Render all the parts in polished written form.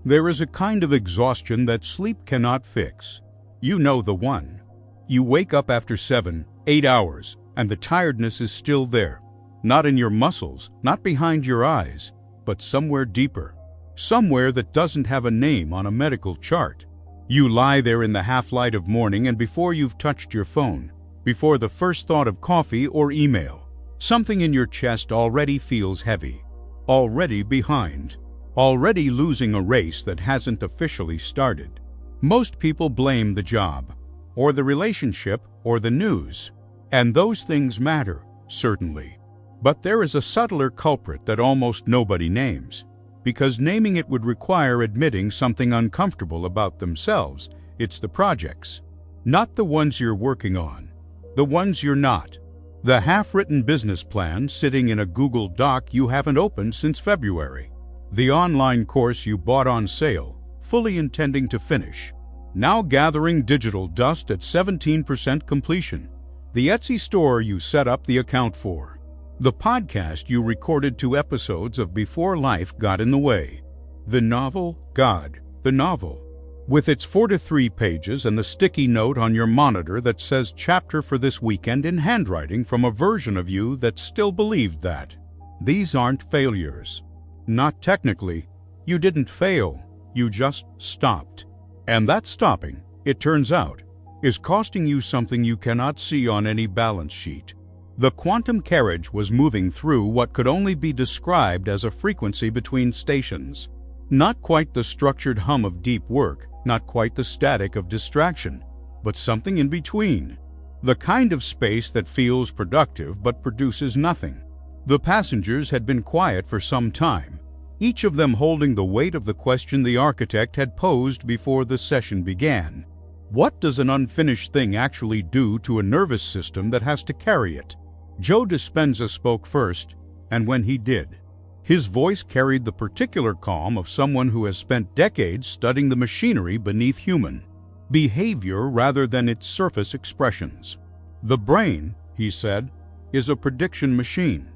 There is a kind of exhaustion that sleep cannot fix. You know the one. You wake up after 7, 8 hours, and the tiredness is still there. Not in your muscles, not behind your eyes, but somewhere deeper. Somewhere that doesn't have a name on a medical chart. You lie there in the half-light of morning, and before you've touched your phone, before the first thought of coffee or email, something in your chest already feels heavy. Already behind. Already losing a race that hasn't officially started. Most people blame the job, or the relationship, or the news. And those things matter, certainly. But there is a subtler culprit that almost nobody names, because naming it would require admitting something uncomfortable about themselves. It's the projects. Not the ones you're working on, the ones you're not. The half-written business plan sitting in a Google Doc you haven't opened since February. The online course you bought on sale, fully intending to finish, now gathering digital dust at 17% completion. The Etsy store you set up the account for. The podcast you recorded 2 episodes of before life got in the way. The novel, God, the novel. With its 4 to 3 pages and the sticky note on your monitor that says chapter for this weekend in handwriting from a version of you that still believed that. These aren't failures. Not technically. You didn't fail. You just stopped. And that stopping, it turns out, is costing you something you cannot see on any balance sheet. The quantum carriage was moving through what could only be described as a frequency between stations. Not quite the structured hum of deep work, not quite the static of distraction, but something in between. The kind of space that feels productive but produces nothing. The passengers had been quiet for some time, each of them holding the weight of the question the architect had posed before the session began. What does an unfinished thing actually do to a nervous system that has to carry it? Joe Dispenza spoke first, and when he did, his voice carried the particular calm of someone who has spent decades studying the machinery beneath human behavior rather than its surface expressions. The brain, he said, is a prediction machine.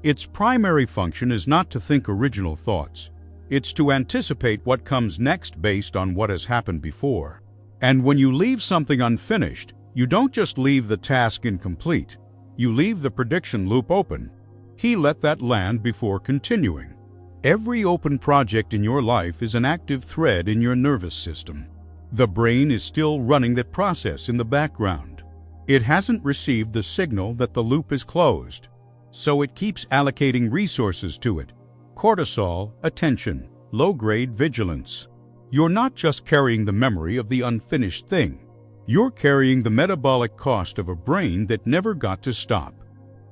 Its primary function is not to think original thoughts. It's to anticipate what comes next based on what has happened before. And when you leave something unfinished, you don't just leave the task incomplete. You leave the prediction loop open. He let that land before continuing. Every open project in your life is an active thread in your nervous system. The brain is still running that process in the background. It hasn't received the signal that the loop is closed, so it keeps allocating resources to it. Cortisol, attention, low-grade vigilance. You're not just carrying the memory of the unfinished thing. You're carrying the metabolic cost of a brain that never got to stop.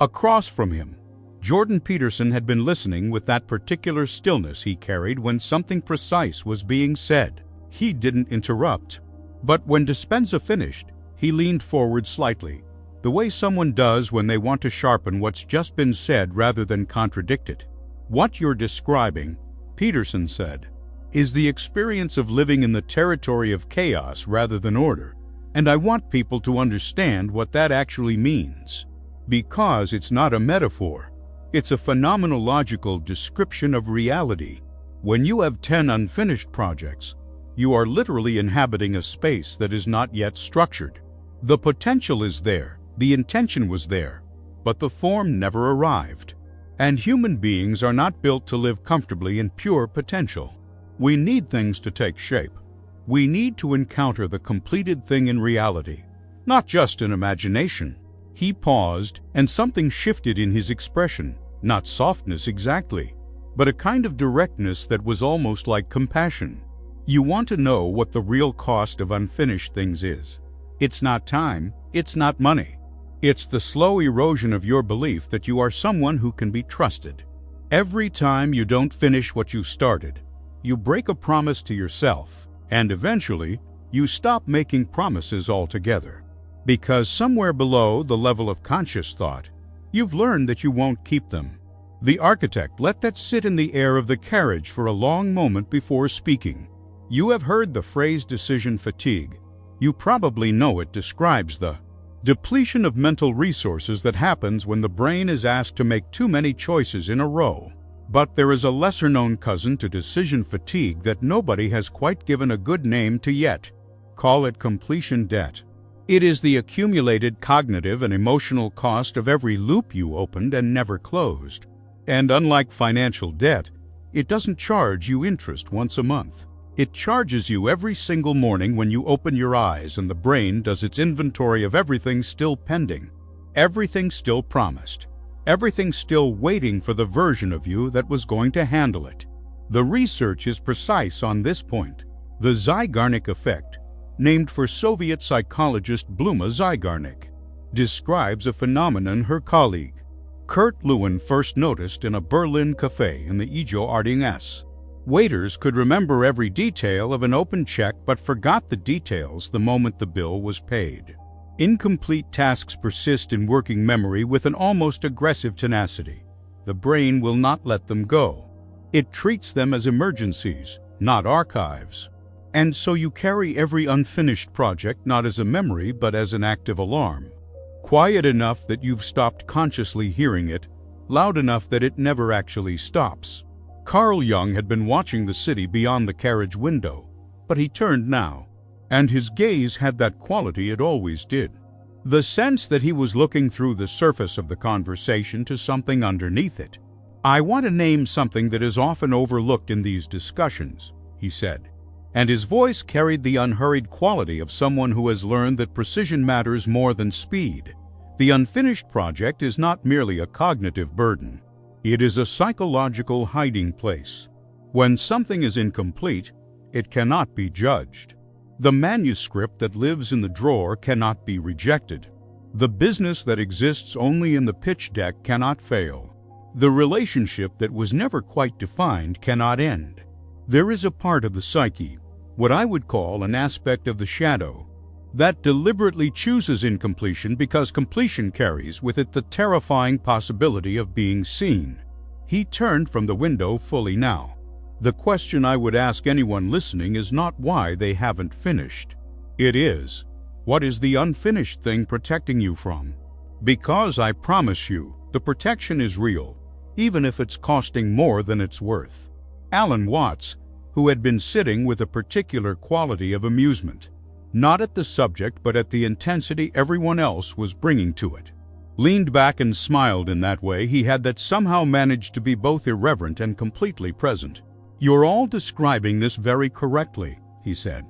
Across from him, Jordan Peterson had been listening with that particular stillness he carried when something precise was being said. He didn't interrupt. But when Dispenza finished, he leaned forward slightly, the way someone does when they want to sharpen what's just been said rather than contradict it. What you're describing, Peterson said, is the experience of living in the territory of chaos rather than order. And I want people to understand what that actually means. Because it's not a metaphor. It's a phenomenological description of reality. When you have 10 unfinished projects, you are literally inhabiting a space that is not yet structured. The potential is there, the intention was there, but the form never arrived. And human beings are not built to live comfortably in pure potential. We need things to take shape. We need to encounter the completed thing in reality, not just in imagination. He paused, and something shifted in his expression, not softness exactly, but a kind of directness that was almost like compassion. You want to know what the real cost of unfinished things is. It's not time, it's not money. It's the slow erosion of your belief that you are someone who can be trusted. Every time you don't finish what you started, you break a promise to yourself. And eventually, you stop making promises altogether. Because somewhere below the level of conscious thought, you've learned that you won't keep them. The architect let that sit in the air of the carriage for a long moment before speaking. You have heard the phrase decision fatigue. You probably know it describes the depletion of mental resources that happens when the brain is asked to make too many choices in a row. But there is a lesser-known cousin to decision fatigue that nobody has quite given a good name to yet. Call it completion debt. It is the accumulated cognitive and emotional cost of every loop you opened and never closed. And unlike financial debt, it doesn't charge you interest once a month. It charges you every single morning when you open your eyes and the brain does its inventory of everything still pending, everything still promised, everything still waiting for the version of you that was going to handle it. The research is precise on this point. The Zeigarnik effect, named for Soviet psychologist Bluma Zeigarnik, describes a phenomenon her colleague, Kurt Lewin, first noticed in a Berlin cafe in the Ijo Arding. Waiters could remember every detail of an open check but forgot the details the moment the bill was paid. Incomplete tasks persist in working memory with an almost aggressive tenacity. The brain will not let them go. It treats them as emergencies, not archives. And so you carry every unfinished project not as a memory but as an active alarm. Quiet enough that you've stopped consciously hearing it, loud enough that it never actually stops. Carl Jung had been watching the city beyond the carriage window, but he turned now, and his gaze had that quality it always did. The sense that he was looking through the surface of the conversation to something underneath it. "I want to name something that is often overlooked in these discussions," he said, and his voice carried the unhurried quality of someone who has learned that precision matters more than speed. The unfinished project is not merely a cognitive burden. It is a psychological hiding place. When something is incomplete, it cannot be judged. The manuscript that lives in the drawer cannot be rejected. The business that exists only in the pitch deck cannot fail. The relationship that was never quite defined cannot end. There is a part of the psyche, what I would call an aspect of the shadow, that deliberately chooses incompletion because completion carries with it the terrifying possibility of being seen. He turned from the window fully now. The question I would ask anyone listening is not why they haven't finished. It is, what is the unfinished thing protecting you from? Because I promise you, the protection is real, even if it's costing more than it's worth. Alan Watts, who had been sitting with a particular quality of amusement, not at the subject but at the intensity everyone else was bringing to it, leaned back and smiled in that way he had that somehow managed to be both irreverent and completely present. "You're all describing this very correctly," he said.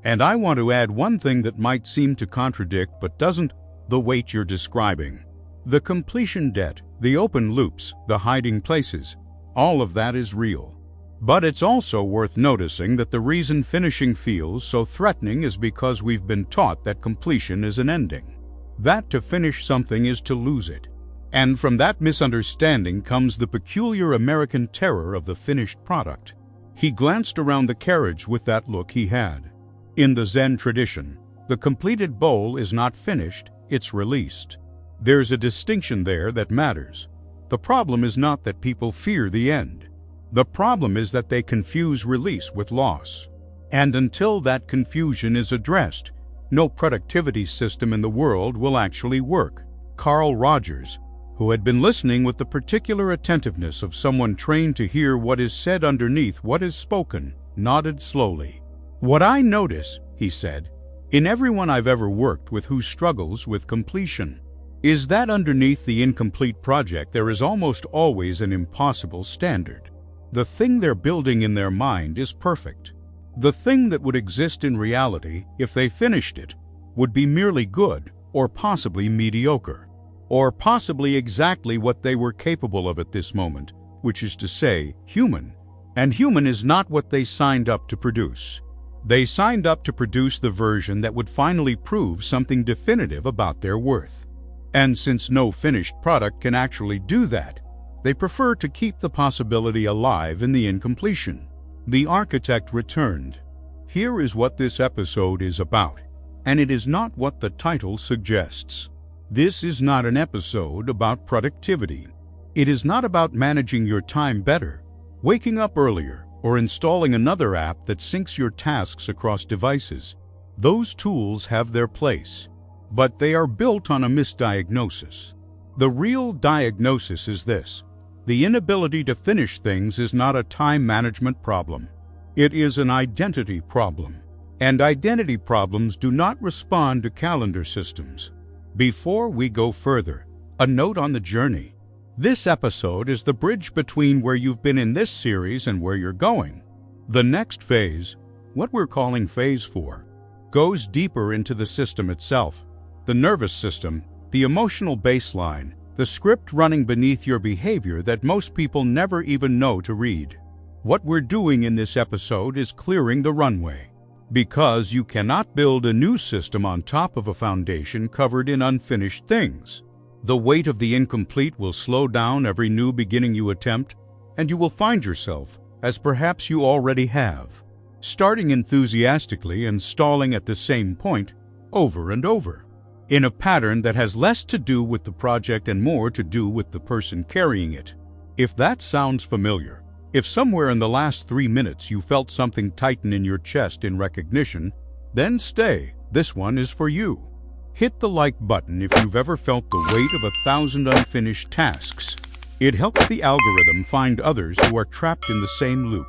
"And I want to add one thing that might seem to contradict but doesn't: the weight you're describing. The completion debt, the open loops, the hiding places, all of that is real. But it's also worth noticing that the reason finishing feels so threatening is because we've been taught that completion is an ending. That to finish something is to lose it. And from that misunderstanding comes the peculiar American terror of the finished product." He glanced around the carriage with that look he had. In the Zen tradition, the completed bowl is not finished, it's released. There's a distinction there that matters. The problem is not that people fear the end. The problem is that they confuse release with loss. And until that confusion is addressed, no productivity system in the world will actually work. Carl Rogers, who had been listening with the particular attentiveness of someone trained to hear what is said underneath what is spoken, nodded slowly. "What I notice," he said, "in everyone I've ever worked with who struggles with completion, is that underneath the incomplete project there is almost always an impossible standard. The thing they're building in their mind is perfect. The thing that would exist in reality, if they finished it, would be merely good, or possibly mediocre, or possibly exactly what they were capable of at this moment, which is to say, human. And human is not what they signed up to produce. They signed up to produce the version that would finally prove something definitive about their worth. And since no finished product can actually do that, they prefer to keep the possibility alive in the incompletion." The architect returned. "Here is what this episode is about, and it is not what the title suggests. This is not an episode about productivity. It is not about managing your time better, waking up earlier, or installing another app that syncs your tasks across devices. Those tools have their place, but they are built on a misdiagnosis. The real diagnosis is this: The inability to finish things is not a time management problem. It is an identity problem. And identity problems do not respond to calendar systems. Before we go further, a note on the journey. This episode is the bridge between where you've been in this series and where you're going. The next phase, what we're calling Phase 4, goes deeper into the system itself, the nervous system, the emotional baseline, the script running beneath your behavior that most people never even know to read. What we're doing in this episode is clearing the runway, because you cannot build a new system on top of a foundation covered in unfinished things. The weight of the incomplete will slow down every new beginning you attempt, and you will find yourself, as perhaps you already have, starting enthusiastically and stalling at the same point over and over, in a pattern that has less to do with the project and more to do with the person carrying it. If that sounds familiar, if somewhere in the last 3 minutes you felt something tighten in your chest in recognition, then stay. This one is for you. Hit the like button if you've ever felt the weight of 1,000 unfinished tasks. It helps the algorithm find others who are trapped in the same loop.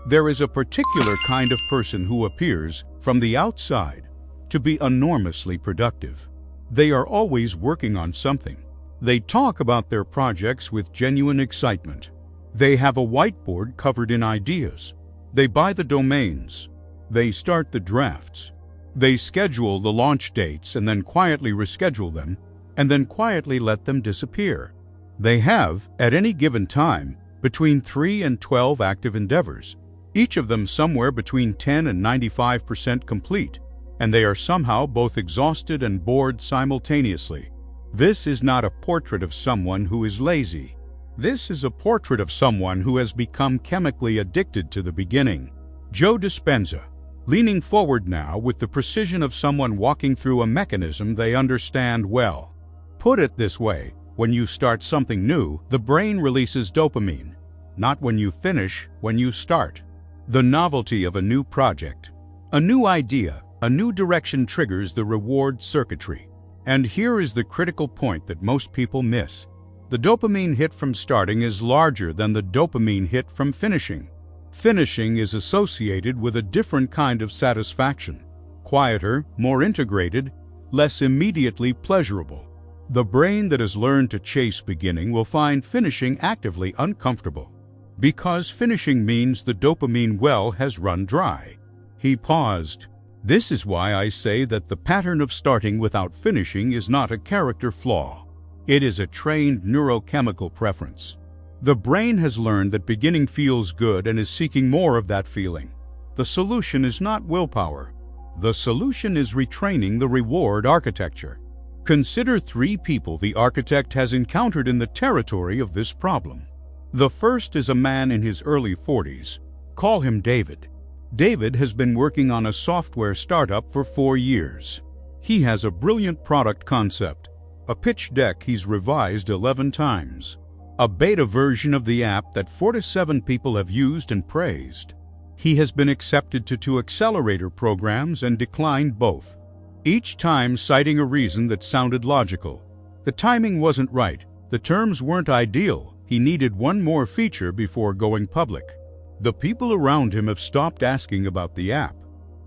There is a particular kind of person who appears, from the outside, to be enormously productive. They are always working on something. They talk about their projects with genuine excitement. They have a whiteboard covered in ideas. They buy the domains. They start the drafts. They schedule the launch dates and then quietly reschedule them, and then quietly let them disappear. They have, at any given time, between 3 and 12 active endeavors, each of them somewhere between 10 and 95% complete, and they are somehow both exhausted and bored simultaneously. This is not a portrait of someone who is lazy. This is a portrait of someone who has become chemically addicted to the beginning. Joe Dispenza, leaning forward now with the precision of someone walking through a mechanism they understand well. Put it this way, when you start something new, the brain releases dopamine. Not when you finish, when you start. The novelty of a new project, a new idea, a new direction triggers the reward circuitry. And here is the critical point that most people miss. The dopamine hit from starting is larger than the dopamine hit from finishing. Finishing is associated with a different kind of satisfaction, quieter, more integrated, less immediately pleasurable. The brain that has learned to chase beginning will find finishing actively uncomfortable, because finishing means the dopamine well has run dry. He paused. This is why I say that the pattern of starting without finishing is not a character flaw. It is a trained neurochemical preference. The brain has learned that beginning feels good and is seeking more of that feeling. The solution is not willpower. The solution is retraining the reward architecture. Consider 3 people the architect has encountered in the territory of this problem. The first is a man in his early 40s. Call him David. David has been working on a software startup for 4 years. He has a brilliant product concept, a pitch deck he's revised 11 times. A beta version of the app that 4 to 7 people have used and praised. He has been accepted to 2 accelerator programs and declined both, each time citing a reason that sounded logical. The timing wasn't right, the terms weren't ideal, he needed one more feature before going public. The people around him have stopped asking about the app.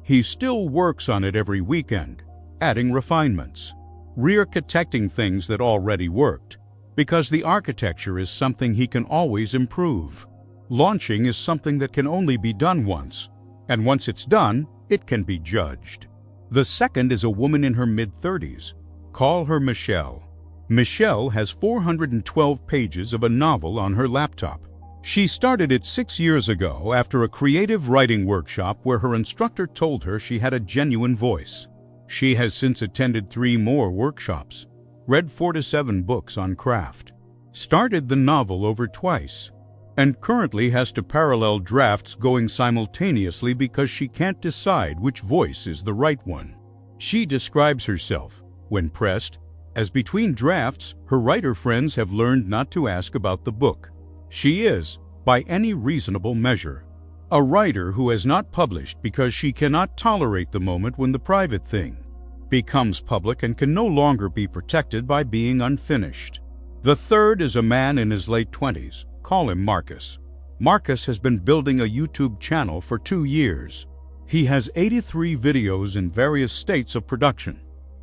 He still works on it every weekend, adding refinements, re-architecting things that already worked. Because the architecture is something he can always improve. Launching is something that can only be done once, and once it's done, it can be judged. The second is a woman in her mid-30s. Call her Michelle. Michelle has 412 pages of a novel on her laptop. She started it 6 years ago after a creative writing workshop where her instructor told her she had a genuine voice. She has since attended 3 more workshops, read 4 to 7 books on craft, started the novel over twice, and currently has to parallel drafts going simultaneously because she can't decide which voice is the right one. She describes herself, when pressed, as between drafts, her writer friends have learned not to ask about the book. She is, by any reasonable measure, a writer who has not published because she cannot tolerate the moment when the private thing becomes public and can no longer be protected by being unfinished. The third is a man in his late 20s, Call him Marcus. Marcus has been building a YouTube channel for 2 years. He has 83 videos in various states of production.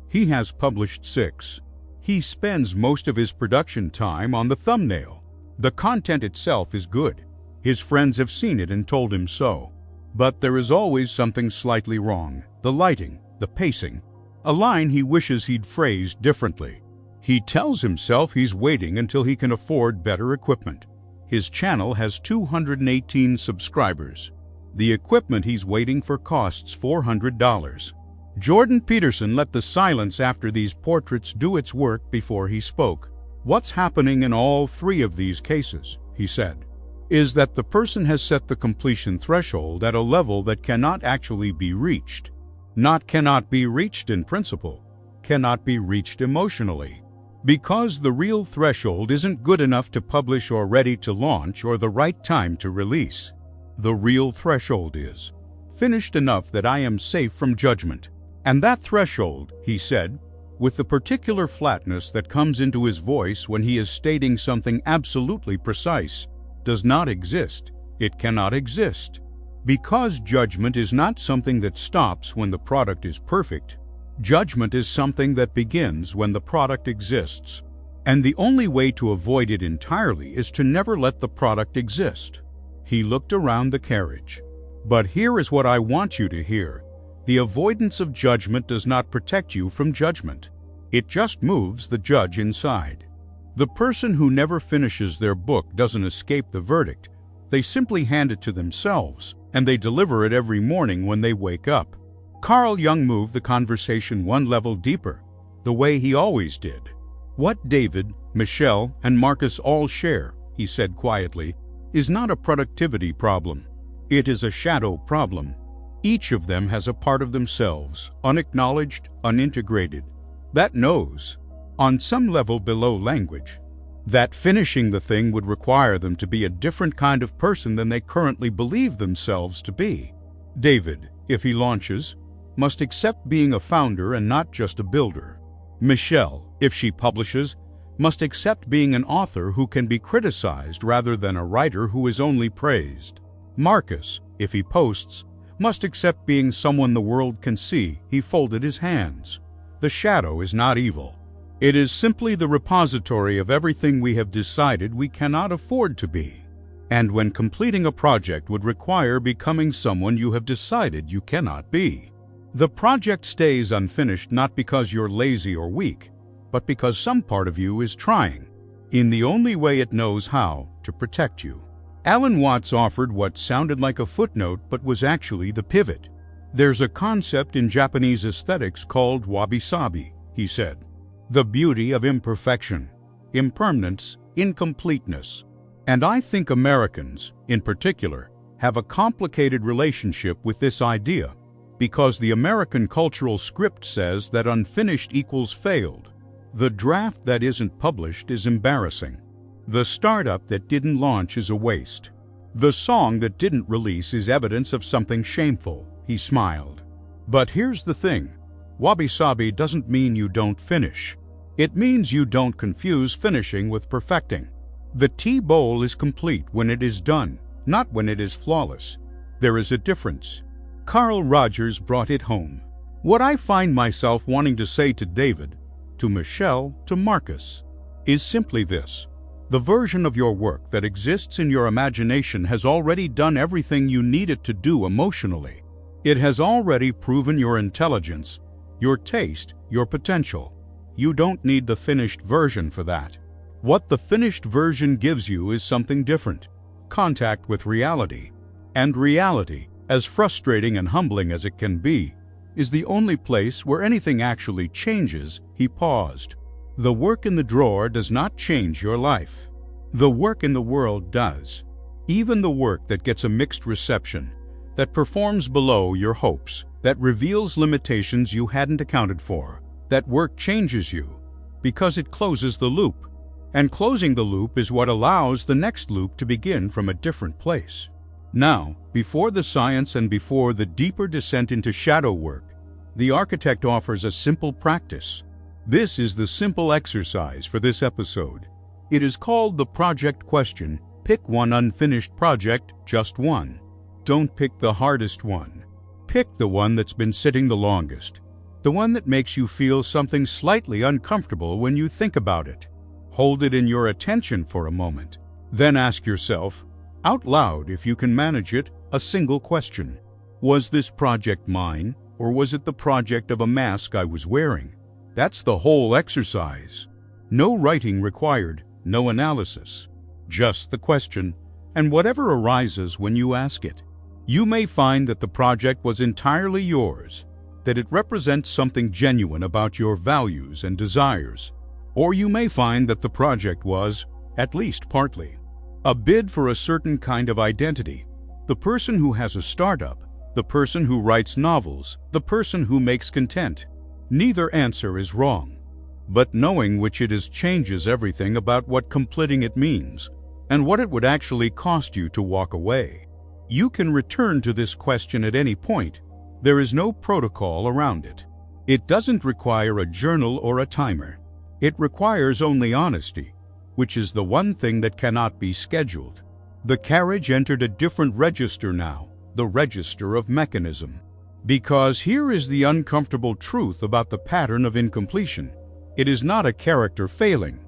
He has published 6. He spends most of his production time on the thumbnail. The content itself is good. His friends have seen it and told him so. But there is always something slightly wrong. The lighting, the pacing. A line he wishes he'd phrased differently. He tells himself he's waiting until he can afford better equipment. His channel has 218 subscribers. The equipment he's waiting for costs $400. Jordan Peterson let the silence after these portraits do its work before he spoke. What's happening in all 3 of these cases, he said, is that the person has set the completion threshold at a level that cannot actually be reached. Not cannot be reached in principle, cannot be reached emotionally. Because the real threshold isn't good enough to publish or ready to launch or the right time to release. The real threshold is finished enough that I am safe from judgment. And that threshold, he said, with the particular flatness that comes into his voice when he is stating something absolutely precise, does not exist. It cannot exist. Because judgment is not something that stops when the product is perfect. Judgment is something that begins when the product exists. And the only way to avoid it entirely is to never let the product exist. He looked around the carriage. But here is what I want you to hear. The avoidance of judgment does not protect you from judgment. It just moves the judge inside. The person who never finishes their book doesn't escape the verdict. They simply hand it to themselves, and they deliver it every morning when they wake up. Carl Jung moved the conversation one level deeper, the way he always did. What David, Michelle, and Marcus all share, he said quietly, is not a productivity problem. It is a shadow problem. Each of them has a part of themselves, unacknowledged, unintegrated, that knows, on some level below language, that finishing the thing would require them to be a different kind of person than they currently believe themselves to be. David, if he launches, must accept being a founder and not just a builder. Michelle, if she publishes, must accept being an author who can be criticized rather than a writer who is only praised. Marcus, if he posts, must accept being someone the world can see he folded his hands. The shadow is not evil. It is simply the repository of everything we have decided we cannot afford to be. And when completing a project would require becoming someone you have decided you cannot be. The project stays unfinished not because you're lazy or weak, but because some part of you is trying, in the only way it knows how, to protect you. Alan Watts offered what sounded like a footnote but was actually the pivot. There's a concept in Japanese aesthetics called wabi-sabi, he said. The beauty of imperfection, impermanence, incompleteness. And I think Americans, in particular, have a complicated relationship with this idea because the American cultural script says that unfinished equals failed. The draft that isn't published is embarrassing. The startup that didn't launch is a waste. The song that didn't release is evidence of something shameful, he smiled. But here's the thing. Wabi-sabi doesn't mean you don't finish. It means you don't confuse finishing with perfecting. The tea bowl is complete when it is done, not when it is flawless. There is a difference. Carl Rogers brought it home. What I find myself wanting to say to David, to Michelle, to Marcus, is simply this. The version of your work that exists in your imagination has already done everything you need it to do emotionally. It has already proven your intelligence, your taste, your potential. You don't need the finished version for that. What the finished version gives you is something different, contact with reality. And reality, as frustrating and humbling as it can be, is the only place where anything actually changes. He paused. The work in the drawer does not change your life. The work in the world does. Even the work that gets a mixed reception, that performs below your hopes, that reveals limitations you hadn't accounted for. That work changes you because it closes the loop. And closing the loop is what allows the next loop to begin from a different place. Now, before the science and before the deeper descent into shadow work, the architect offers a simple practice. This is the simple exercise for this episode. It is called the project question, Pick one unfinished project, just one. Don't pick the hardest one. Pick the one that's been sitting the longest, the one that makes you feel something slightly uncomfortable when you think about it. Hold it in your attention for a moment. Then ask yourself, out loud if you can manage it, a single question. Was this project mine, or was it the project of a mask I was wearing? That's the whole exercise. No writing required, no analysis. Just the question, and whatever arises when you ask it. You may find that the project was entirely yours, that it represents something genuine about your values and desires. Or you may find that the project was, at least partly, a bid for a certain kind of identity. The person who has a startup, the person who writes novels, the person who makes content. Neither answer is wrong. But knowing which it is changes everything about what completing it means, and what it would actually cost you to walk away. You can return to this question at any point. There is no protocol around it. It doesn't require a journal or a timer. It requires only honesty, which is the one thing that cannot be scheduled. The carriage entered a different register now, the register of mechanism. Because here is the uncomfortable truth about the pattern of incompletion. It is not a character failing.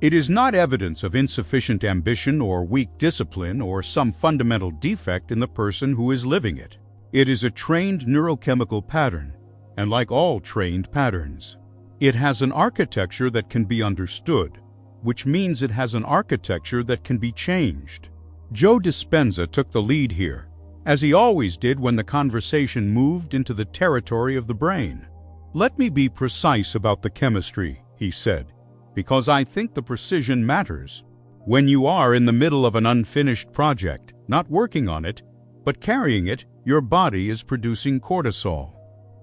It is not evidence of insufficient ambition or weak discipline or some fundamental defect in the person who is living it. It is a trained neurochemical pattern, and like all trained patterns, it has an architecture that can be understood, which means it has an architecture that can be changed. Joe Dispenza took the lead here, as he always did when the conversation moved into the territory of the brain. Let me be precise about the chemistry, he said, because I think the precision matters. When you are in the middle of an unfinished project, not working on it, but carrying it, your body is producing cortisol.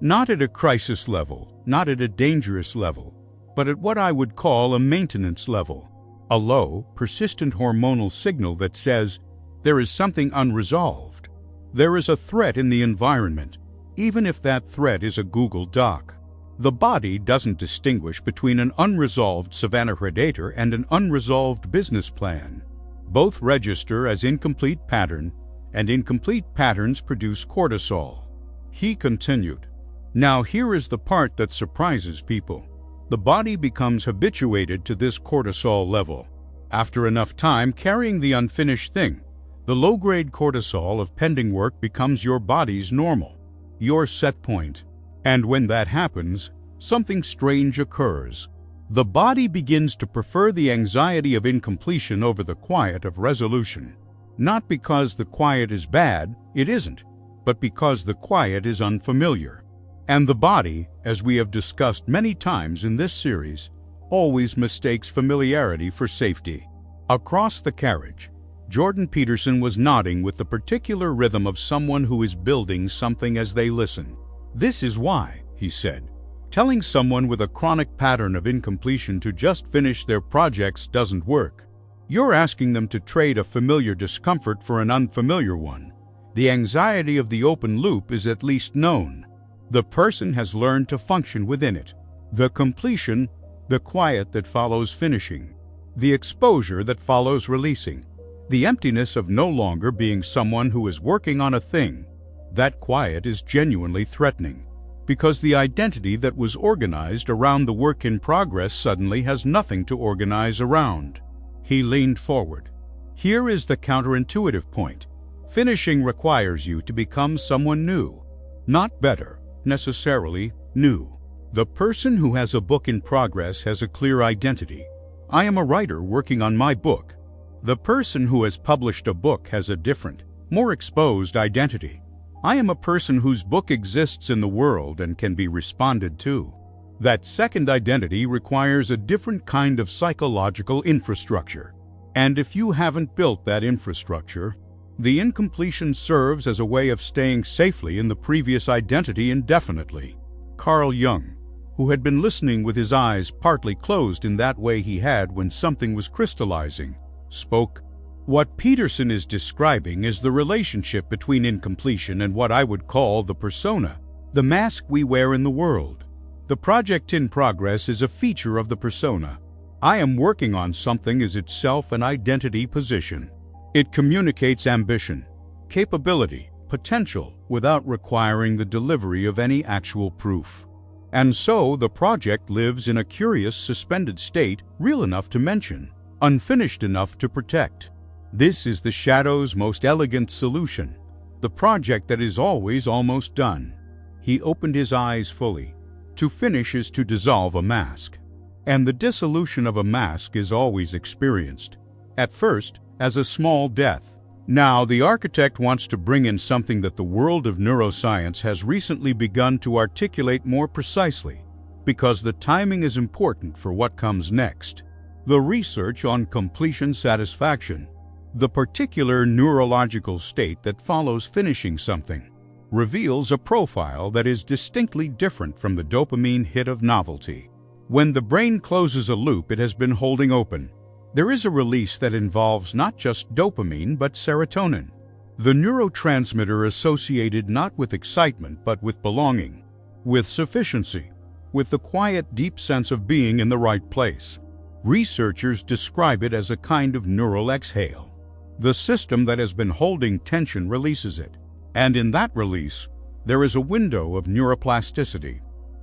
Not at a crisis level, not at a dangerous level, but at what I would call a maintenance level. A low, persistent hormonal signal that says, there is something unresolved. There is a threat in the environment, even if that threat is a Google Doc. The body doesn't distinguish between an unresolved savanna predator and an unresolved business plan. Both register as incomplete pattern, and incomplete patterns produce cortisol. He continued, now here is the part that surprises people. The body becomes habituated to this cortisol level. After enough time carrying the unfinished thing, the low-grade cortisol of pending work becomes your body's normal, your set point. And when that happens, something strange occurs. The body begins to prefer the anxiety of incompletion over the quiet of resolution. Not because the quiet is bad, it isn't, but because the quiet is unfamiliar. And the body, as we have discussed many times in this series, always mistakes familiarity for safety. Across the carriage, Jordan Peterson was nodding with the particular rhythm of someone who is building something as they listen. This is why, he said, telling someone with a chronic pattern of incompletion to just finish their projects doesn't work. You're asking them to trade a familiar discomfort for an unfamiliar one. The anxiety of the open loop is at least known. The person has learned to function within it. The completion, the quiet that follows finishing, the exposure that follows releasing, the emptiness of no longer being someone who is working on a thing. That quiet is genuinely threatening, because the identity that was organized around the work in progress suddenly has nothing to organize around. He leaned forward. Here is the counterintuitive point. Finishing requires you to become someone new. Not better, necessarily new. The person who has a book in progress has a clear identity. I am a writer working on my book. The person who has published a book has a different, more exposed identity. I am a person whose book exists in the world and can be responded to. That second identity requires a different kind of psychological infrastructure. And if you haven't built that infrastructure, the incompletion serves as a way of staying safely in the previous identity indefinitely. Carl Jung, who had been listening with his eyes partly closed in that way he had when something was crystallizing, spoke. What Peterson is describing is the relationship between incompletion and what I would call the persona, the mask we wear in the world. The project in progress is a feature of the persona. I am working on something is itself an identity position. It communicates ambition, capability, potential without requiring the delivery of any actual proof. And so the project lives in a curious suspended state, real enough to mention, unfinished enough to protect. This is the shadow's most elegant solution, the project that is always almost done. He opened his eyes fully. To finish is to dissolve a mask. And the dissolution of a mask is always experienced, at first, as a small death. Now, the architect wants to bring in something that the world of neuroscience has recently begun to articulate more precisely, because the timing is important for what comes next. The research on completion satisfaction, the particular neurological state that follows finishing something, reveals a profile that is distinctly different from the dopamine hit of novelty. When the brain closes a loop it has been holding open, there is a release that involves not just dopamine but serotonin, the neurotransmitter associated not with excitement but with belonging, with sufficiency, with the quiet, deep sense of being in the right place. Researchers describe it as a kind of neural exhale. The system that has been holding tension releases it, and in that release, there is a window of neuroplasticity,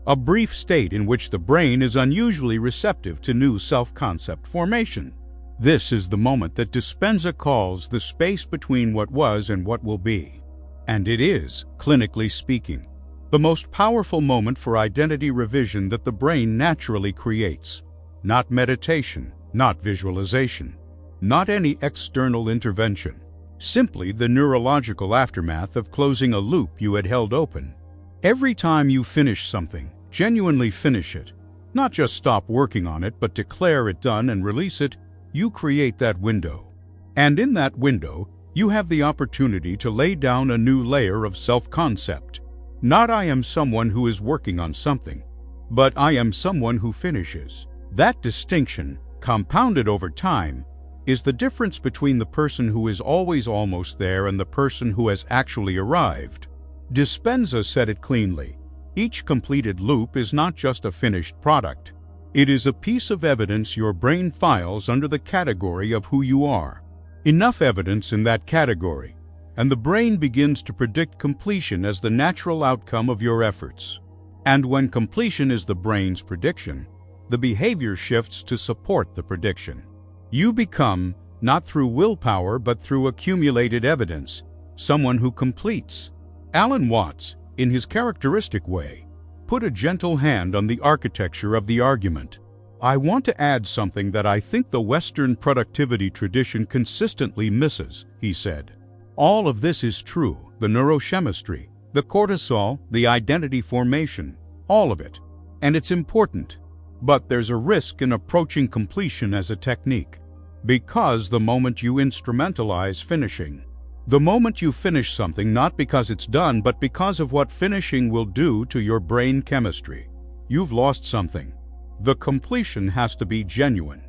a brief state in which the brain is unusually receptive to new self-concept formation. This is the moment that Dispenza calls the space between what was and what will be. And it is, clinically speaking, the most powerful moment for identity revision that the brain naturally creates. Not meditation, not visualization, not any external intervention. Simply the neurological aftermath of closing a loop you had held open. Every time you finish something, genuinely finish it, not just stop working on it but declare it done and release it, you create that window. And in that window, you have the opportunity to lay down a new layer of self-concept. Not I am someone who is working on something, but I am someone who finishes. That distinction, compounded over time, is the difference between the person who is always almost there and the person who has actually arrived. Dispenza said it cleanly. Each completed loop is not just a finished product. It is a piece of evidence your brain files under the category of who you are. Enough evidence in that category, and the brain begins to predict completion as the natural outcome of your efforts. And when completion is the brain's prediction, the behavior shifts to support the prediction. You become, not through willpower but through accumulated evidence, someone who completes. Alan Watts, in his characteristic way, put a gentle hand on the architecture of the argument. I want to add something that I think the Western productivity tradition consistently misses, he said. All of this is true, the neurochemistry, the cortisol, the identity formation, all of it. And it's important. But there's a risk in approaching completion as a technique. Because the moment you instrumentalize finishing, the moment you finish something not because it's done but because of what finishing will do to your brain chemistry, you've lost something. The completion has to be genuine.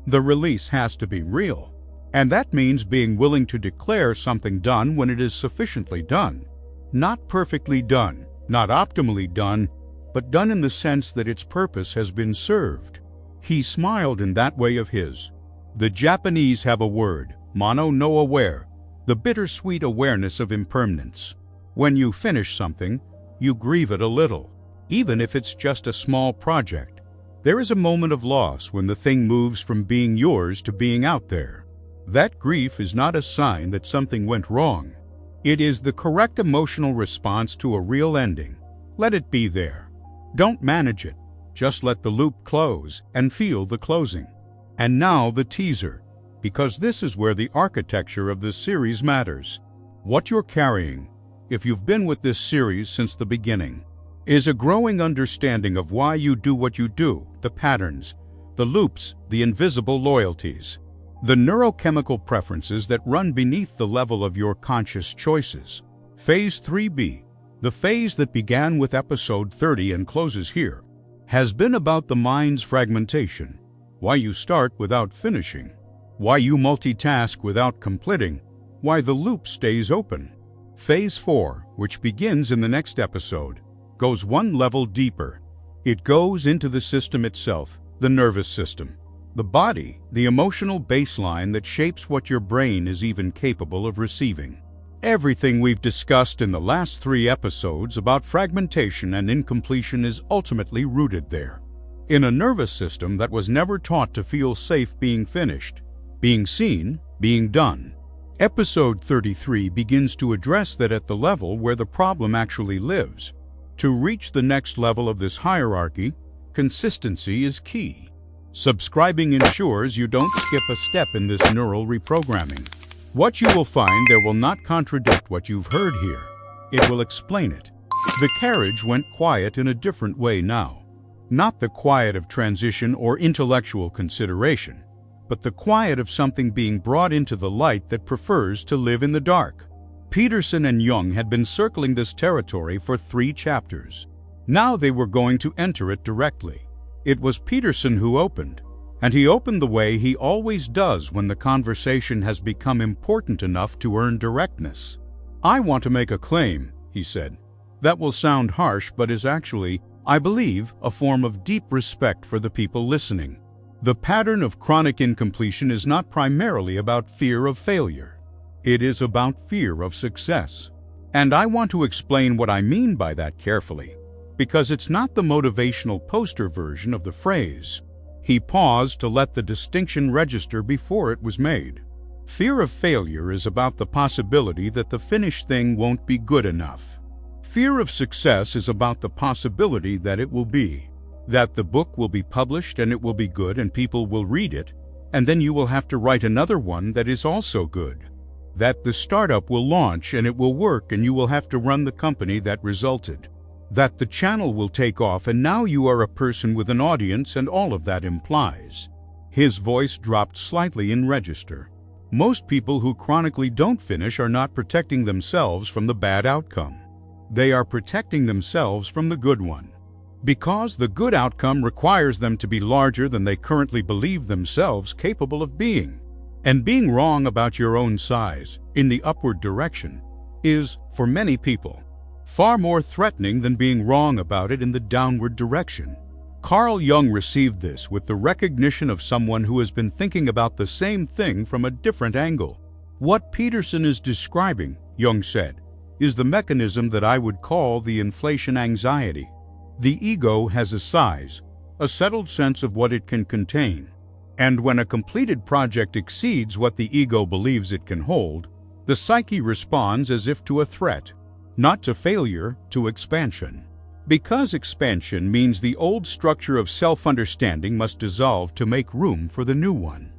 The release has to be real. And that means being willing to declare something done when it is sufficiently done. Not perfectly done, not optimally done, but done in the sense that its purpose has been served. He smiled in that way of his. The Japanese have a word, mono no aware, the bittersweet awareness of impermanence. When you finish something, you grieve it a little. Even if it's just a small project, there is a moment of loss when the thing moves from being yours to being out there. That grief is not a sign that something went wrong. It is the correct emotional response to a real ending. Let it be there. Don't manage it. Just let the loop close and feel the closing. And now the teaser, because this is where the architecture of this series matters. What you're carrying, if you've been with this series since the beginning, is a growing understanding of why you do what you do, the patterns, the loops, the invisible loyalties, the neurochemical preferences that run beneath the level of your conscious choices. Phase 3B, the phase that began with episode 30 and closes here, has been about the mind's fragmentation, why you start without finishing, why you multitask without completing, why the loop stays open. Phase 4, which begins in the next episode, goes one level deeper. It goes into the system itself, the nervous system, The body, the emotional baseline that shapes what your brain is even capable of receiving. Everything we've discussed in the last 3 episodes about fragmentation and incompletion is ultimately rooted there. In a nervous system that was never taught to feel safe being finished, being seen, being done. Episode 33 begins to address that at the level where the problem actually lives. To reach the next level of this hierarchy, consistency is key. Subscribing ensures you don't skip a step in this neural reprogramming. What you will find there will not contradict what you've heard here. It will explain it. The carriage went quiet in a different way now. Not the quiet of transition or intellectual consideration, but the quiet of something being brought into the light that prefers to live in the dark. Peterson and Jung had been circling this territory for 3 chapters. Now they were going to enter it directly. It was Peterson who opened, and he opened the way he always does when the conversation has become important enough to earn directness. "I want to make a claim," he said, "that will sound harsh but is actually, I believe, a form of deep respect for the people listening. The pattern of chronic incompletion is not primarily about fear of failure. It is about fear of success. And I want to explain what I mean by that carefully, because it's not the motivational poster version of the phrase." He paused to let the distinction register before it was made. Fear of failure is about the possibility that the finished thing won't be good enough. Fear of success is about the possibility that it will be. That the book will be published and it will be good and people will read it, and then you will have to write another one that is also good. That the startup will launch and it will work and you will have to run the company that resulted. That the channel will take off and now you are a person with an audience and all of that implies. His voice dropped slightly in register. Most people who chronically don't finish are not protecting themselves from the bad outcome. They are protecting themselves from the good one. Because the good outcome requires them to be larger than they currently believe themselves capable of being. And being wrong about your own size, in the upward direction, is, for many people, far more threatening than being wrong about it in the downward direction. Carl Jung received this with the recognition of someone who has been thinking about the same thing from a different angle. What Peterson is describing, Jung said, is the mechanism that I would call the inflation anxiety. The ego has a size, a settled sense of what it can contain. And when a completed project exceeds what the ego believes it can hold, the psyche responds as if to a threat. Not to failure, to expansion. Because expansion means the old structure of self-understanding must dissolve to make room for the new one.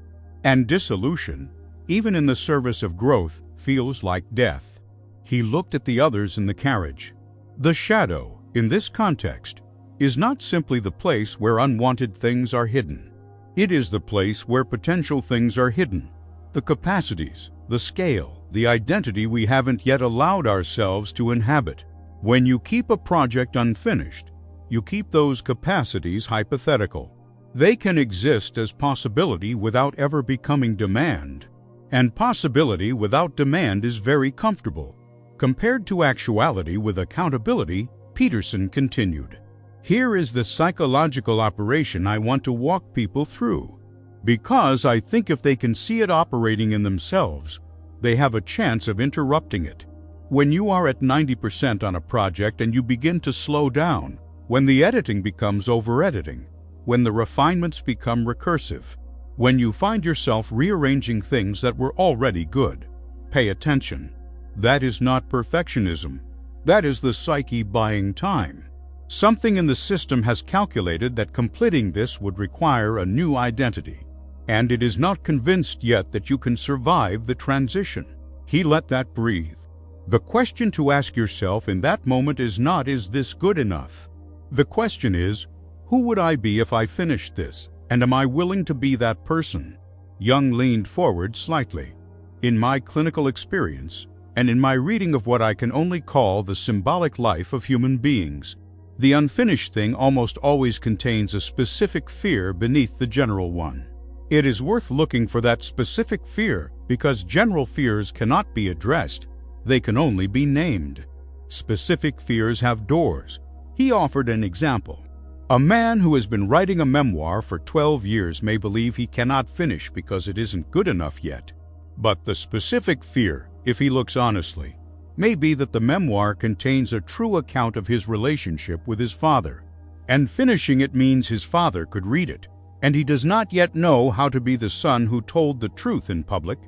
And dissolution, even in the service of growth, feels like death. He looked at the others in the carriage. The shadow, in this context, is not simply the place where unwanted things are hidden. It is the place where potential things are hidden. The capacities, the scale, the identity we haven't yet allowed ourselves to inhabit. When you keep a project unfinished, you keep those capacities hypothetical. They can exist as possibility without ever becoming demand. And possibility without demand is very comfortable. Compared to actuality with accountability, Peterson continued. Here is the psychological operation I want to walk people through. Because I think if they can see it operating in themselves, they have a chance of interrupting it. When you are at 90% on a project and you begin to slow down, when the editing becomes over-editing, when the refinements become recursive, when you find yourself rearranging things that were already good, pay attention. That is not perfectionism. That is the psyche buying time. Something in the system has calculated that completing this would require a new identity. And it is not convinced yet that you can survive the transition. He let that breathe. The question to ask yourself in that moment is not, is this good enough? The question is, who would I be if I finished this, and am I willing to be that person? Jung leaned forward slightly. In my clinical experience, and in my reading of what I can only call the symbolic life of human beings, the unfinished thing almost always contains a specific fear beneath the general one. It is worth looking for that specific fear because general fears cannot be addressed. They can only be named. Specific fears have doors. He offered an example. A man who has been writing a memoir for 12 years may believe he cannot finish because it isn't good enough yet. But the specific fear, if he looks honestly, may be that the memoir contains a true account of his relationship with his father, and finishing it means his father could read it, and he does not yet know how to be the son who told the truth in public.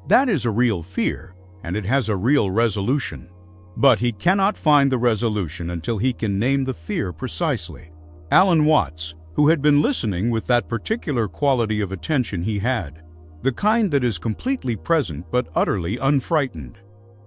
That is a real fear, and it has a real resolution. But he cannot find the resolution until he can name the fear precisely. Alan Watts, who had been listening with that particular quality of attention he had, the kind that is completely present but utterly unfrightened,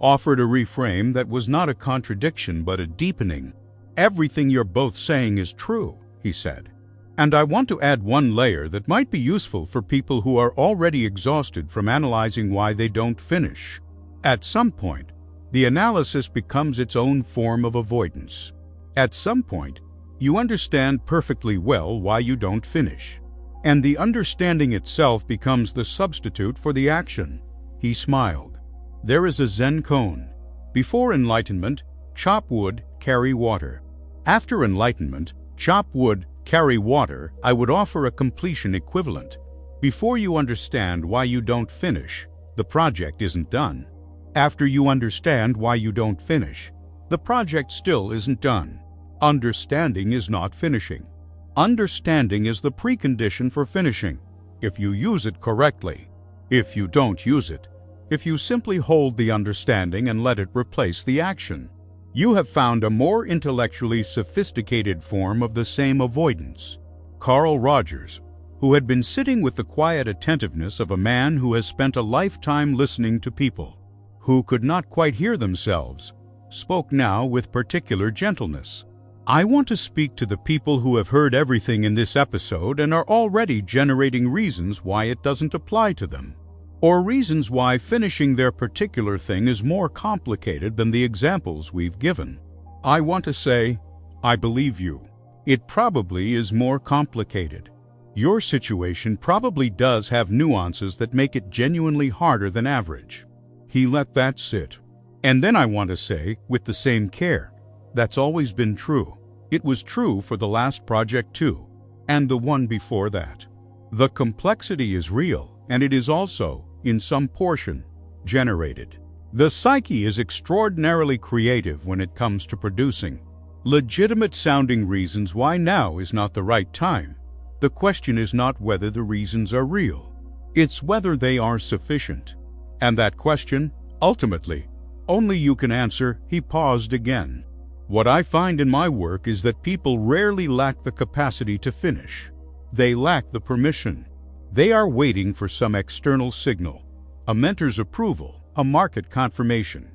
offered a reframe that was not a contradiction but a deepening. "Everything you're both saying is true," he said. "And I want to add one layer that might be useful for people who are already exhausted from analyzing why they don't finish. At some point, the analysis becomes its own form of avoidance. At some point, you understand perfectly well why you don't finish, and the understanding itself becomes the substitute for the action." He smiled. "There is a Zen koan. Before enlightenment, chop wood, carry water. After enlightenment, chop wood, carry water. I would offer a completion equivalent. Before you understand why you don't finish, the project isn't done. After you understand why you don't finish, the project still isn't done. Understanding is not finishing. Understanding is the precondition for finishing, if you use it correctly. If you don't use it, if you simply hold the understanding and let it replace the action, you have found a more intellectually sophisticated form of the same avoidance." Carl Rogers, who had been sitting with the quiet attentiveness of a man who has spent a lifetime listening to people who could not quite hear themselves, spoke now with particular gentleness. "I want to speak to the people who have heard everything in this episode and are already generating reasons why it doesn't apply to them, or reasons why finishing their particular thing is more complicated than the examples we've given. I want to say, I believe you. It probably is more complicated. Your situation probably does have nuances that make it genuinely harder than average." He let that sit. "And then I want to say, with the same care, that's always been true. It was true for the last project too, and the one before that. The complexity is real, and it is also, in some portion, generated. The psyche is extraordinarily creative when it comes to producing legitimate-sounding reasons why now is not the right time. The question is not whether the reasons are real. It's whether they are sufficient. And that question, ultimately, only you can answer." He paused again. "What I find in my work is that people rarely lack the capacity to finish. They lack the permission. They are waiting for some external signal, a mentor's approval, a market confirmation,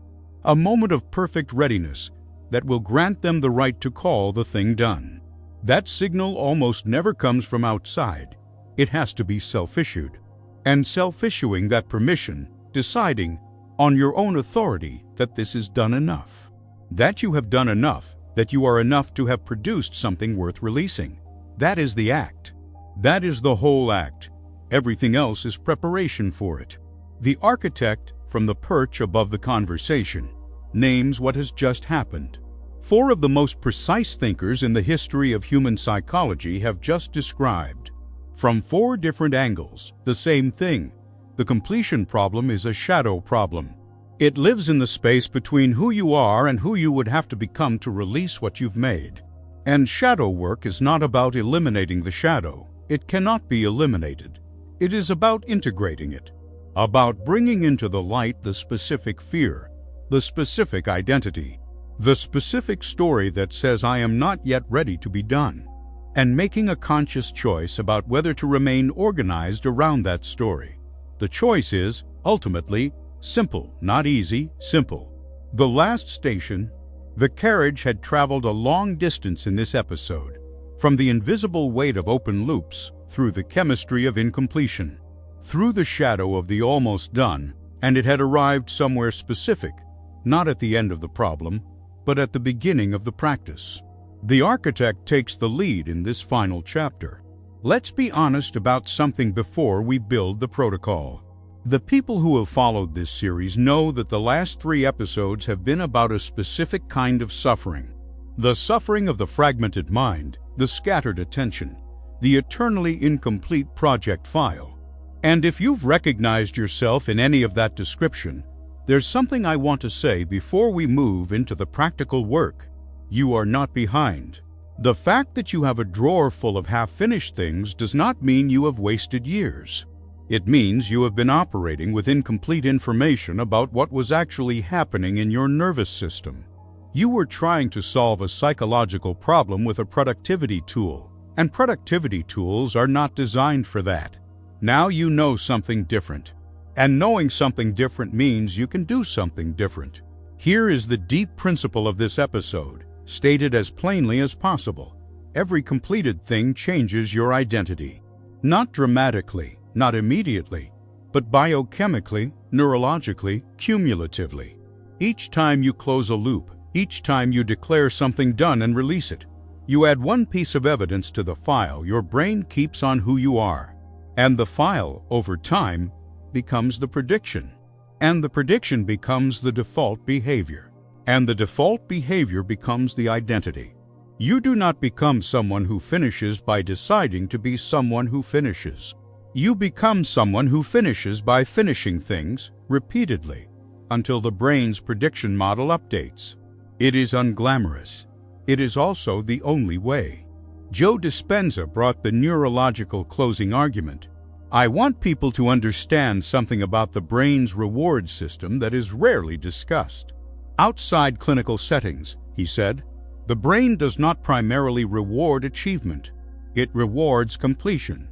a moment of perfect readiness that will grant them the right to call the thing done. That signal almost never comes from outside. It has to be self-issued. And self-issuing that permission, deciding, on your own authority, that this is done enough. That you have done enough, that you are enough to have produced something worth releasing. That is the act. That is the whole act. Everything else is preparation for it." The architect, from the perch above the conversation, names what has just happened. 4 of the most precise thinkers in the history of human psychology have just described, from 4 different angles, the same thing. The completion problem is a shadow problem. It lives in the space between who you are and who you would have to become to release what you've made. And shadow work is not about eliminating the shadow. It cannot be eliminated. It is about integrating it, about bringing into the light the specific fear, the specific identity, the specific story that says I am not yet ready to be done, and making a conscious choice about whether to remain organized around that story. The choice is, ultimately, simple, not easy, simple. The last station. The carriage had traveled a long distance in this episode, from the invisible weight of open loops, through the chemistry of incompletion, through the shadow of the almost done, and it had arrived somewhere specific, not at the end of the problem, but at the beginning of the practice. The architect takes the lead in this final chapter. Let's be honest about something before we build the protocol. The people who have followed this series know that the last 3 episodes have been about a specific kind of suffering, the suffering of the fragmented mind, the scattered attention, the eternally incomplete project file. And if you've recognized yourself in any of that description, there's something I want to say before we move into the practical work. You are not behind. The fact that you have a drawer full of half-finished things does not mean you have wasted years. It means you have been operating with incomplete information about what was actually happening in your nervous system. You were trying to solve a psychological problem with a productivity tool, and productivity tools are not designed for that. Now you know something different. And knowing something different means you can do something different. Here is the deep principle of this episode, stated as plainly as possible. Every completed thing changes your identity. Not dramatically, not immediately, but biochemically, neurologically, cumulatively. Each time you close a loop, each time you declare something done and release it, you add one piece of evidence to the file your brain keeps on who you are. And the file, over time, becomes the prediction. And the prediction becomes the default behavior. And the default behavior becomes the identity. You do not become someone who finishes by deciding to be someone who finishes. You become someone who finishes by finishing things repeatedly until the brain's prediction model updates. It is unglamorous. It is also the only way. Joe Dispenza brought the neurological closing argument. I want people to understand something about the brain's reward system that is rarely discussed. Outside clinical settings, he said, the brain does not primarily reward achievement. It rewards completion.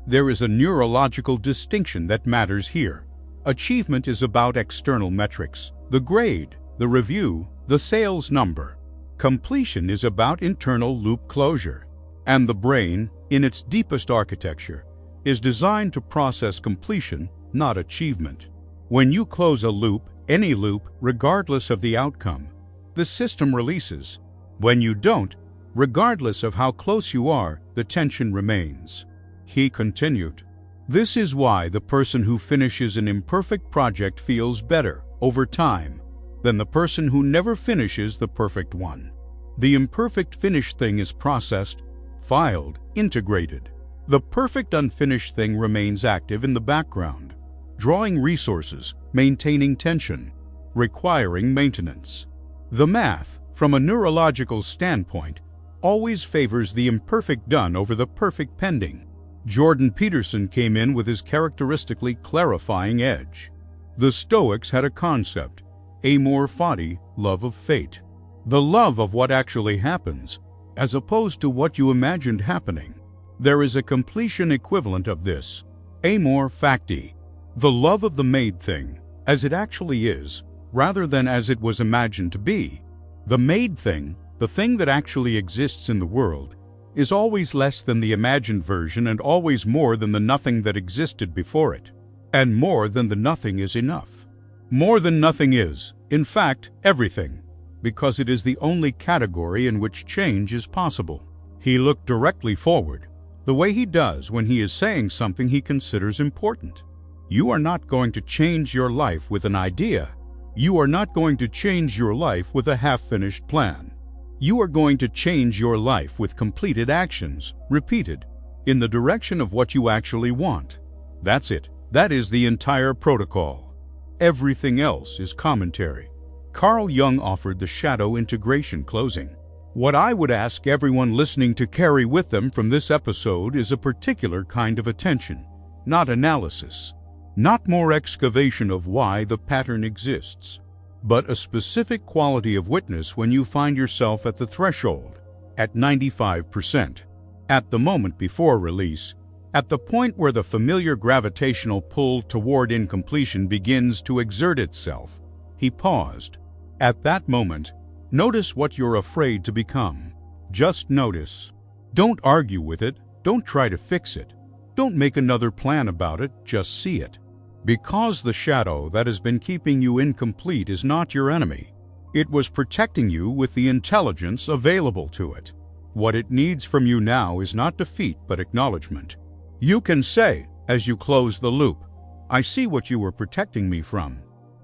There is a neurological distinction that matters here. Achievement is about external metrics, the grade, the review, the sales number. Completion is about internal loop closure. And the brain, in its deepest architecture, is designed to process completion, not achievement. When you close a loop, any loop, regardless of the outcome, the system releases. When you don't, regardless of how close you are, the tension remains. He continued, this is why the person who finishes an imperfect project feels better, over time, than the person who never finishes the perfect one. The imperfect finished thing is processed, filed, integrated. The perfect unfinished thing remains active in the background, drawing resources, maintaining tension, requiring maintenance. The math, from a neurological standpoint, always favors the imperfect done over the perfect pending. Jordan Peterson came in with his characteristically clarifying edge. The Stoics had a concept, amor fati, love of fate. The love of what actually happens, as opposed to what you imagined happening. There is a completion equivalent of this, amor facti, the love of the made thing, as it actually is, rather than as it was imagined to be. The made thing, the thing that actually exists in the world, is always less than the imagined version and always more than the nothing that existed before it. And more than the nothing is enough. More than nothing is, in fact, everything, because it is the only category in which change is possible. He looked directly forward, the way he does when he is saying something he considers important. You are not going to change your life with an idea. You are not going to change your life with a half-finished plan. You are going to change your life with completed actions, repeated, in the direction of what you actually want. That's it. That is the entire protocol. Everything else is commentary. Carl Jung offered the shadow integration closing. What I would ask everyone listening to carry with them from this episode is a particular kind of attention, not analysis, not more excavation of why the pattern exists, but a specific quality of witness when you find yourself at the threshold, at 95%, at the moment before release, at the point where the familiar gravitational pull toward incompletion begins to exert itself. He paused. At that moment, notice what you're afraid to become. Just notice. Don't argue with it. Don't try to fix it. Don't make another plan about it. Just see it. Because the shadow that has been keeping you incomplete is not your enemy. It was protecting you with the intelligence available to it. What it needs from you now is not defeat but acknowledgement. You can say, as you close the loop, I see what you were protecting me from.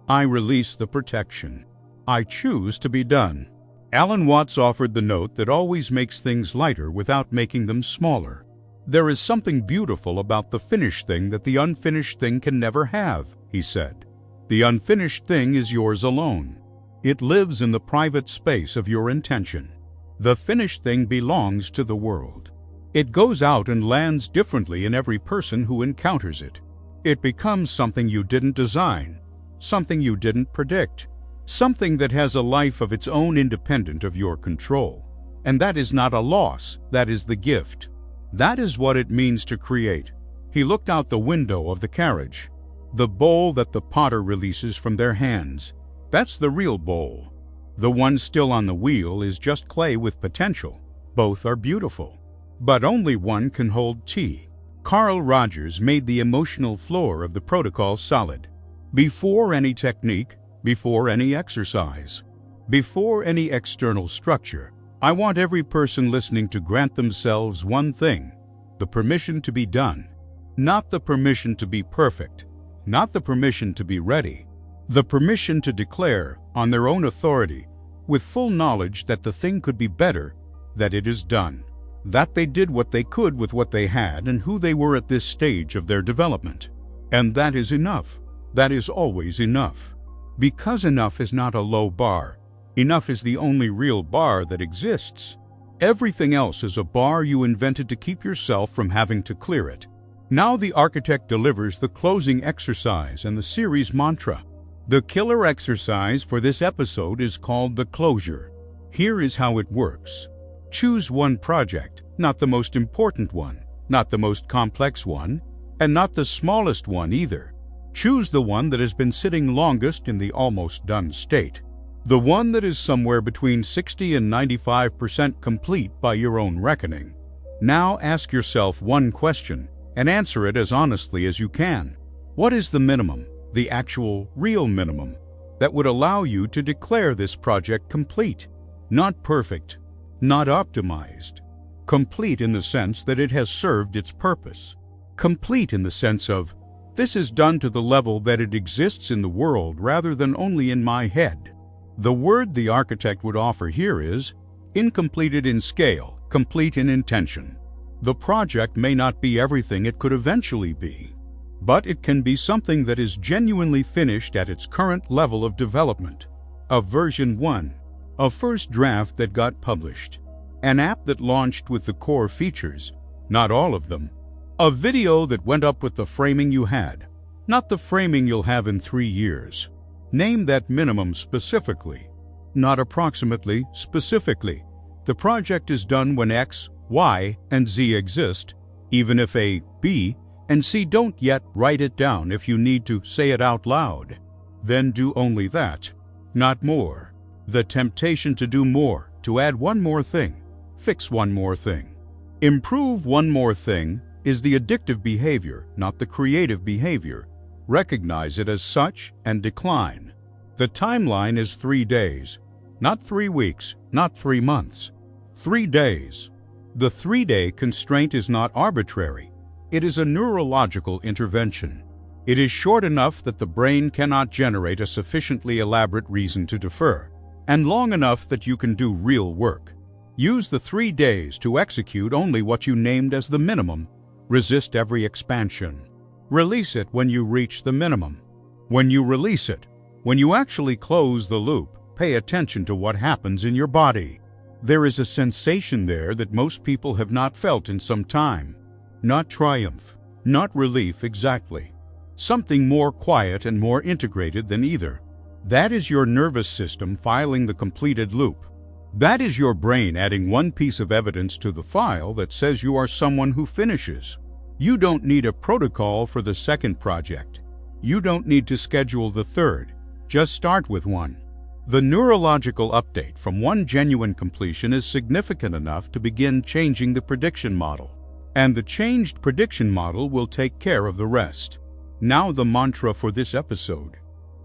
I release the protection. I choose to be done. Alan Watts offered the note that always makes things lighter without making them smaller. There is something beautiful about the finished thing that the unfinished thing can never have, he said. The unfinished thing is yours alone. It lives in the private space of your intention. The finished thing belongs to the world. It goes out and lands differently in every person who encounters it. It becomes something you didn't design, something you didn't predict, something that has a life of its own independent of your control. And that is not a loss, that is the gift. That is what it means to create. He looked out the window of the carriage. The bowl that the potter releases from their hands, that's the real bowl. The one still on the wheel is just clay with potential. Both are beautiful. But only one can hold tea. Carl Rogers made the emotional floor of the protocol solid. Before any technique, before any exercise, before any external structure, I want every person listening to grant themselves one thing: the permission to be done. Not the permission to be perfect, not the permission to be ready, the permission to declare, on their own authority, with full knowledge that the thing could be better, that it is done, that they did what they could with what they had and who they were at this stage of their development. And that is enough. That is always enough. Because enough is not a low bar. Enough is the only real bar that exists. Everything else is a bar you invented to keep yourself from having to clear it. Now the architect delivers the closing exercise and the series mantra. The killer exercise for this episode is called the closure. Here is how it works. Choose one project, not the most important one, not the most complex one, and not the smallest one either. Choose the one that has been sitting longest in the almost done state. The one that is somewhere between 60 and 95% complete by your own reckoning. Now ask yourself one question and answer it as honestly as you can. What is the minimum, the actual, real minimum, that would allow you to declare this project complete? Not perfect, not optimized. Complete in the sense that it has served its purpose. Complete in the sense of, this is done to the level that it exists in the world rather than only in my head. The word the architect would offer here is incompleted in scale, complete in intention. The project may not be everything it could eventually be, but it can be something that is genuinely finished at its current level of development. A version 1, a first draft that got published, an app that launched with the core features, not all of them, a video that went up with the framing you had, not the framing you'll have in 3 years. Name that minimum specifically, not approximately, specifically. The project is done when X, Y, and Z exist, even if A, B, and C don't yet. Write it down if you need to say it out loud. Then do only that, not more. The temptation to do more, to add one more thing, fix one more thing, improve one more thing, is the addictive behavior, not the creative behavior. Recognize it as such and decline. The timeline is 3 days, not 3 weeks, not 3 months. 3 days. The 3-day constraint is not arbitrary. It is a neurological intervention. It is short enough that the brain cannot generate a sufficiently elaborate reason to defer, and long enough that you can do real work. Use the 3 days to execute only what you named as the minimum. Resist every expansion. Release it when you reach the minimum. When you release it, when you actually close the loop, pay attention to what happens in your body. There is a sensation there that most people have not felt in some time. Not triumph, not relief exactly. Something more quiet and more integrated than either. That is your nervous system filing the completed loop. That is your brain adding one piece of evidence to the file that says you are someone who finishes. You don't need a protocol for the second project. You don't need to schedule the third. Just start with one. The neurological update from one genuine completion is significant enough to begin changing the prediction model. And the changed prediction model will take care of the rest. Now the mantra for this episode.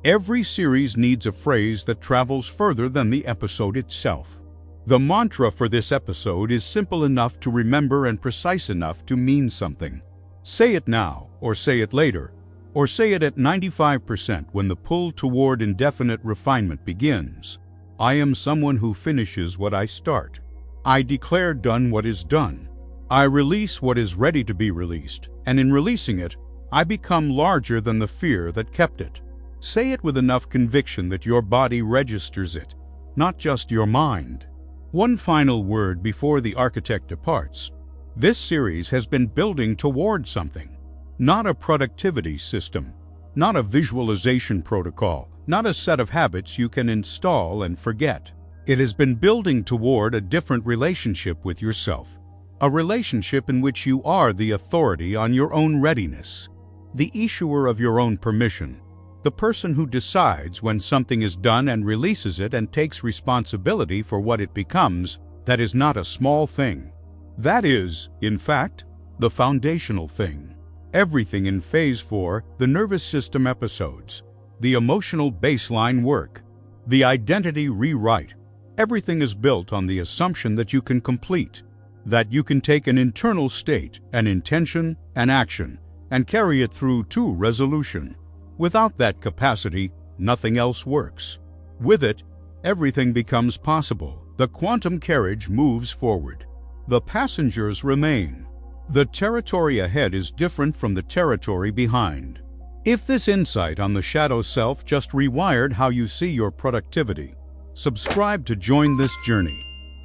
Every series needs a phrase that travels further than the episode itself. The mantra for this episode is simple enough to remember and precise enough to mean something. Say it now, or say it later, or say it at 95% when the pull toward indefinite refinement begins. I am someone who finishes what I start. I declare done what is done. I release what is ready to be released, and in releasing it, I become larger than the fear that kept it. Say it with enough conviction that your body registers it, not just your mind. One final word before the architect departs. This series has been building toward something. Not a productivity system, not a visualization protocol, not a set of habits you can install and forget. It has been building toward a different relationship with yourself, a relationship in which you are the authority on your own readiness, the issuer of your own permission, the person who decides when something is done and releases it and takes responsibility for what it becomes. That is not a small thing. That is, in fact, the foundational thing. Everything in Phase 4, the nervous system episodes, the emotional baseline work, the identity rewrite, everything is built on the assumption that you can complete, that you can take an internal state, an intention, an action, and carry it through to resolution. Without that capacity, nothing else works. With it, everything becomes possible. The quantum carriage moves forward. The passengers remain. The territory ahead is different from the territory behind. If this insight on the shadow self just rewired how you see your productivity, subscribe to join this journey.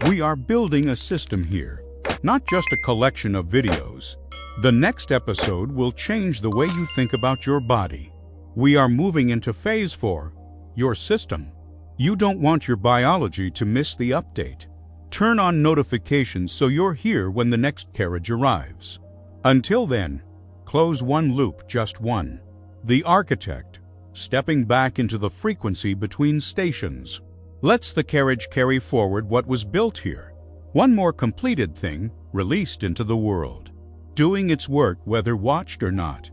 We are building a system here, not just a collection of videos. The next episode will change the way you think about your body. We are moving into Phase 4, your system. You don't want your biology to miss the update. Turn on notifications so you're here when the next carriage arrives. Until then, close one loop, just one. The architect, stepping back into the frequency between stations, lets the carriage carry forward what was built here. One more completed thing released into the world, doing its work whether watched or not.